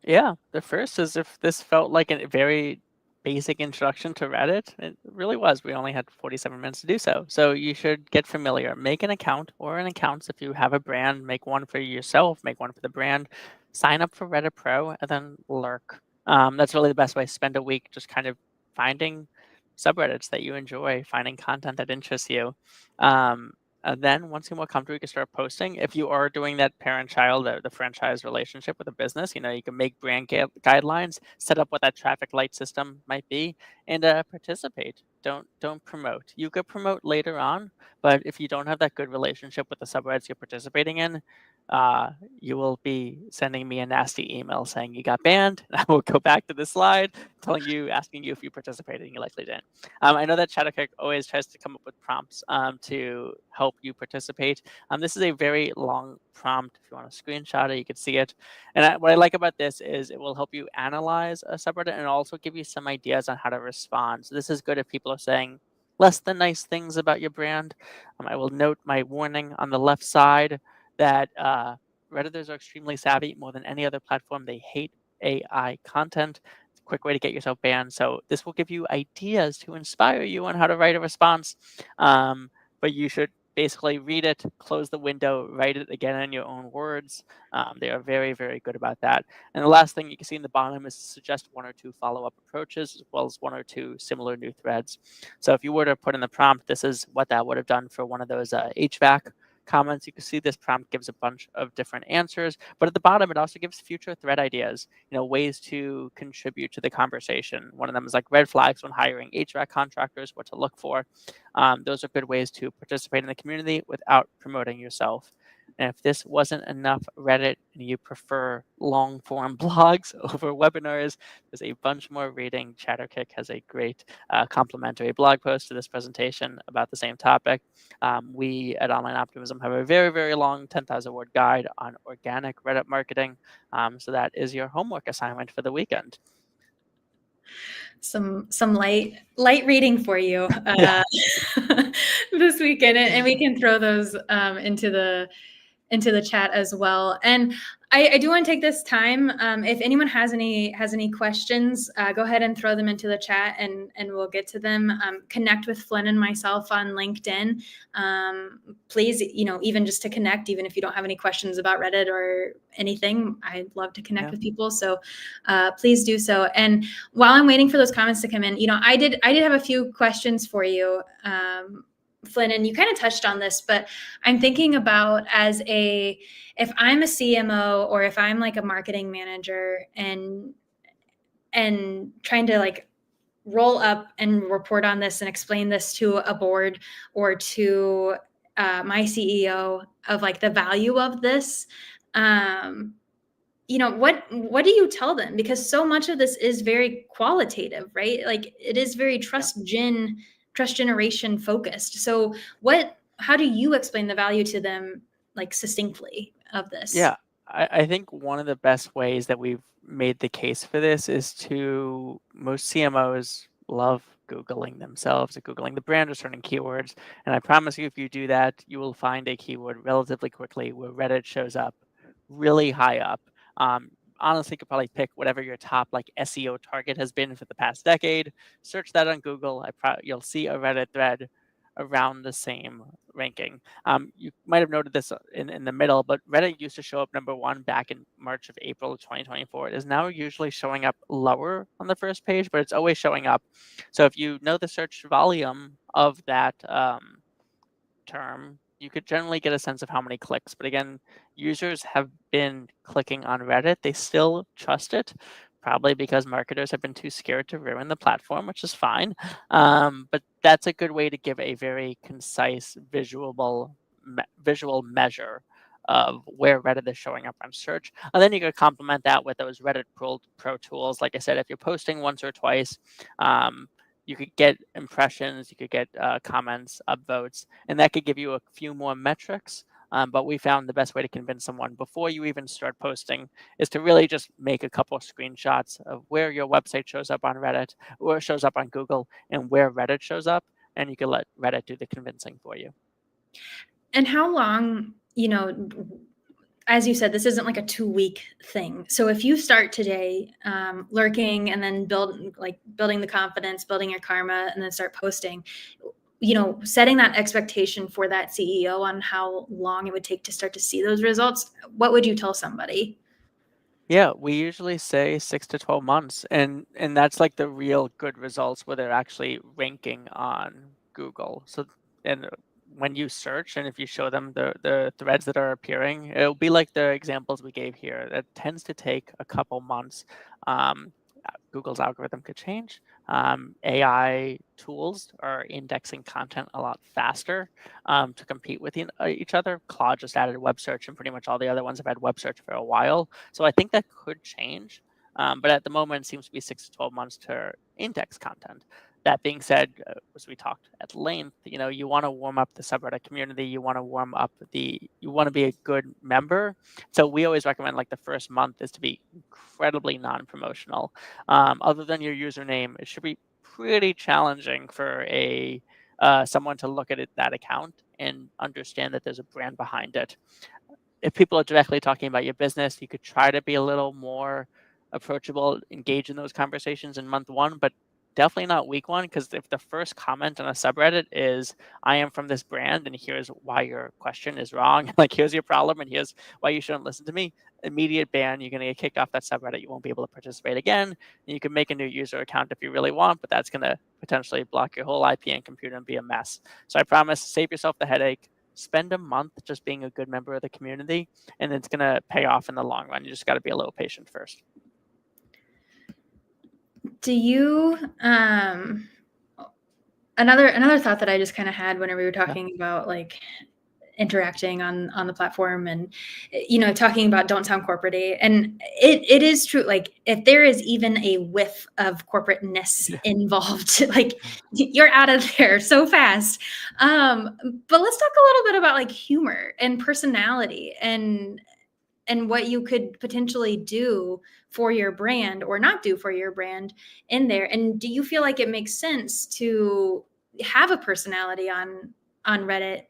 Yeah, the first is, if this felt like a very basic introduction to Reddit, it really was. We only had 47 minutes to do so. So you should get familiar. Make an account or an accounts. If you have a brand, make one for yourself, make one for the brand. Sign up for Reddit Pro and then lurk. That's really the best way. Spend a week just kind of finding subreddits that you enjoy, finding content that interests you. And then once you're more comfortable, you can start posting. If you are doing that parent-child, the franchise relationship with a business, you can make brand guidelines, set up what that traffic light system might be, and participate. Don't promote. You could promote later on, but if you don't have that good relationship with the subreddits you're participating in, you will be sending me a nasty email saying you got banned. I will go back to the slide, asking you if you participated, and you likely didn't. I know that Chatterkick always tries to come up with prompts to help you participate. This is a very long prompt. If you want to screenshot it, you can see it. And what I like about this is it will help you analyze a subreddit and also give you some ideas on how to respond. So this is good if people are saying less than nice things about your brand. I will note my warning on the left side that Redditors are extremely savvy. More than any other platform, they hate AI content. It's a quick way to get yourself banned. So this will give you ideas to inspire you on how to write a response. But you should basically read it, close the window, write it again in your own words. They are very, very good about that. And the last thing you can see in the bottom is suggest 1 or 2 follow-up approaches, as well as 1 or 2 similar new threads. So if you were to put in the prompt, this is what that would have done for one of those HVAC comments. You can see this prompt gives a bunch of different answers, but at the bottom, it also gives future thread ideas, ways to contribute to the conversation. One of them is like red flags when hiring HVAC contractors, what to look for. Those are good ways to participate in the community without promoting yourself. And if this wasn't enough Reddit and you prefer long form blogs over webinars, there's a bunch more reading. Chatterkick has a great complimentary blog post to this presentation about the same topic. We at Online Optimism have a very, very long 10,000 word guide on organic Reddit marketing. So that is your homework assignment for the weekend. Some light reading for you this weekend, and we can throw those into the chat as well. And I do want to take this time. If anyone has any questions, go ahead and throw them into the chat, and we'll get to them. Connect with Flynn and myself on LinkedIn. Please, even just to connect, even if you don't have any questions about Reddit or anything, I'd love to connect with people. So please do so. And while I'm waiting for those comments to come in, I did have a few questions for you. Flynn, and you kind of touched on this, but I'm thinking about if I'm a CMO or if I'm like a marketing manager and trying to like roll up and report on this and explain this to a board or to my CEO of like the value of this. What do you tell them? Because so much of this is very qualitative, right? Like it is very trust generation focused. So how do you explain the value to them like succinctly of this? Yeah, I think one of the best ways that we've made the case for this is most CMOs love Googling themselves, or Googling the brand or certain keywords. And I promise you, if you do that, you will find a keyword relatively quickly where Reddit shows up really high up. Honestly, you could probably pick whatever your top like SEO target has been for the past decade. Search that on Google. You'll see a Reddit thread around the same ranking. You might have noted this in the middle, but Reddit used to show up number 1 back in March of April of 2024. It is now usually showing up lower on the first page, but it's always showing up. So if you know the search volume of that term, you could generally get a sense of how many clicks. But again, users have been clicking on Reddit. They still trust it, probably because marketers have been too scared to ruin the platform, which is fine. But that's a good way to give a very concise visual measure of where Reddit is showing up on search. And then you could complement that with those Reddit Pro tools. Like I said, if you're posting once or twice, you could get impressions, you could get comments, upvotes, and that could give you a few more metrics. But we found the best way to convince someone before you even start posting is to really just make a couple of screenshots of where your website shows up on Reddit or shows up on Google and where Reddit shows up, and you can let Reddit do the convincing for you. And how long, as you said, this isn't like a 2-week thing. So if you start today lurking and then building the confidence, building your karma, and then start posting, setting that expectation for that CEO on how long it would take to start to see those results, what would you tell somebody? Yeah, we usually say 6 to 12 months, and that's like the real good results where they're actually ranking on Google. So, and when you search and if you show them the threads that are appearing, it'll be like the examples we gave here. It tends to take a couple months. Google's algorithm could change. AI tools are indexing content a lot faster to compete with each other. Claude just added web search, and pretty much all the other ones have had web search for a while. So I think that could change. But at the moment, it seems to be 6 to 12 months to index content. That being said, as we talked at length, you want to warm up the subreddit community. You want to be a good member. So we always recommend like the first month is to be incredibly non-promotional. Other than your username, it should be pretty challenging for someone to look at that account and understand that there's a brand behind it. If people are directly talking about your business, you could try to be a little more approachable, engage in those conversations in month 1, but definitely not week 1, because if the first comment on a subreddit is, I am from this brand and here's why your question is wrong, like here's your problem and here's why you shouldn't listen to me, immediate ban, you're going to get kicked off that subreddit. You won't be able to participate again. And you can make a new user account if you really want, but that's going to potentially block your whole IP and computer and be a mess. So I promise, save yourself the headache. Spend a month just being a good member of the community, and it's going to pay off in the long run. You just got to be a little patient first. Do you another thought that I just kind of had whenever we were talking about like interacting on the platform and talking about don't sound corporate-y, and it is true, like if there is even a whiff of corporateness involved, like you're out of there so fast. But let's talk a little bit about like humor and personality and what you could potentially do for your brand or not do for your brand in there. And do you feel like it makes sense to have a personality on Reddit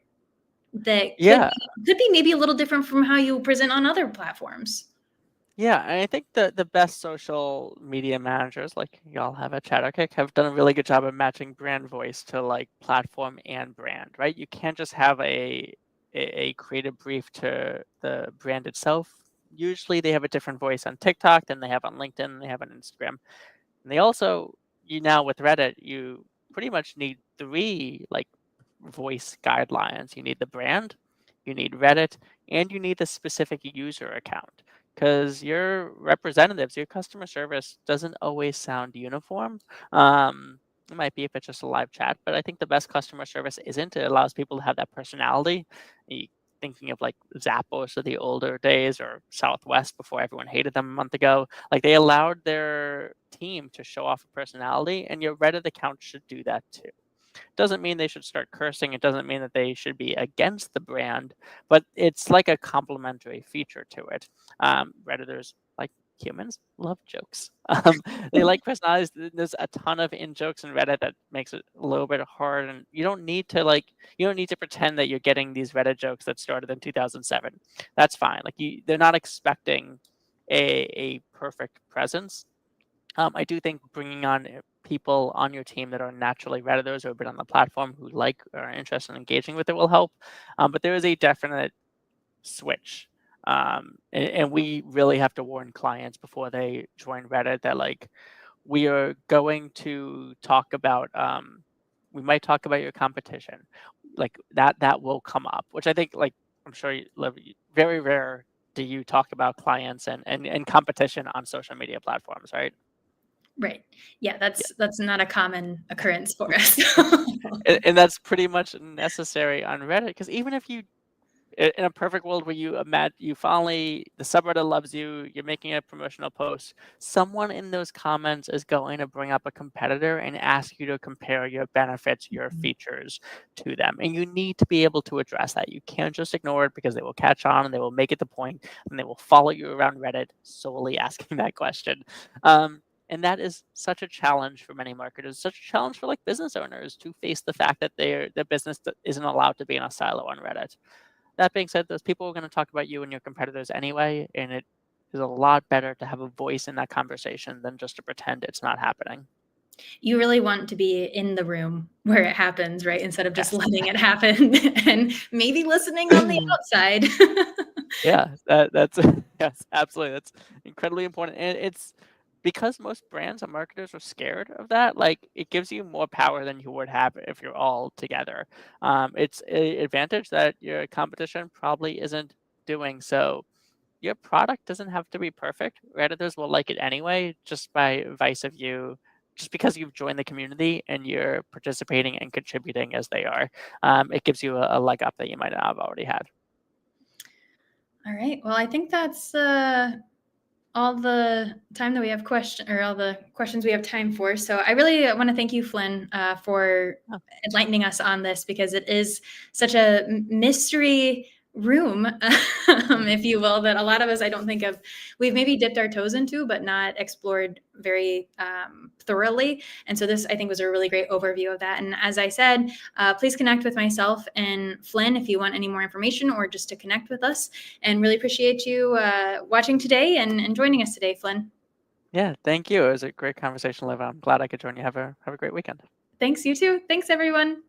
that could be maybe a little different from how you present on other platforms? Yeah, and I think the best social media managers, like y'all have at Chatterkick, have done a really good job of matching brand voice to like platform and brand, right? You can't just have a creative brief to the brand itself. Usually they have a different voice on TikTok than they have on LinkedIn and they have on Instagram. And they also, now with Reddit, you pretty much need 3 like voice guidelines. You need the brand, you need Reddit, and you need the specific user account, because your representatives, your customer service doesn't always sound uniform. It might be if it's just a live chat, but I think the best customer service isn't. It allows people to have that personality. Thinking of like Zappos of the older days, or Southwest before everyone hated them a month ago. Like, they allowed their team to show off a personality, and your Reddit account should do that too. Doesn't mean they should start cursing. It doesn't mean that they should be against the brand, but it's like a complementary feature to it. Redditors, like humans, love jokes. They like personalities. There's a ton of in jokes in Reddit that makes it a little bit hard, and you don't need to pretend that you're getting these Reddit jokes that started in 2007. That's fine. Like, they're not expecting a perfect presence. I do think bringing on people on your team that are naturally Redditors or have been on the platform, who like or are interested in engaging with it, will help. But there is a definite switch. And we really have to warn clients before they join Reddit that, like, we are going to talk about, we might talk about your competition. Like, that will come up, which I think, like, I'm sure very rare do you talk about clients and competition on social media platforms, right? Right. Yeah, that's not a common occurrence for us. And that's pretty much necessary on Reddit, because even if you, in a perfect world where you finally, the subreddit loves you, you're making a promotional post, someone in those comments is going to bring up a competitor and ask you to compare your benefits, your features to them. And you need to be able to address that. You can't just ignore it, because they will catch on and they will make it the point, and they will follow you around Reddit solely asking that question. And that is such a challenge for many marketers, such a challenge for like business owners, to face the fact that their business isn't allowed to be in a silo on Reddit. That being said, those people are going to talk about you and your competitors anyway, and it is a lot better to have a voice in that conversation than just to pretend it's not happening. You really want to be in the room where it happens, right? Instead of just Yes. letting it happen and maybe listening on the outside. Yeah, that's yes, absolutely. That's incredibly important. And it's because most brands and marketers are scared of that, like, it gives you more power than you would have if you're all together. It's an advantage that your competition probably isn't doing. So your product doesn't have to be perfect. Redditors will like it anyway, just by vice of you, just because you've joined the community and you're participating and contributing as they are. It gives you a leg up that you might not have already had. All right. Well, I think that's all the time that we have all the questions we have time for. So I really want to thank you, Flynn, for enlightening us on this, because it is such a mystery room, if you will, that a lot of us, I don't think we've maybe dipped our toes into, but not explored very thoroughly. And so this, I think, was a really great overview of that. And as I said, please connect with myself and Flynn if you want any more information or just to connect with us. And really appreciate you watching today and joining us today, Flynn. Yeah, thank you. It was a great conversation, Liv. I'm glad I could join you. Have a great weekend. Thanks, you too. Thanks, everyone.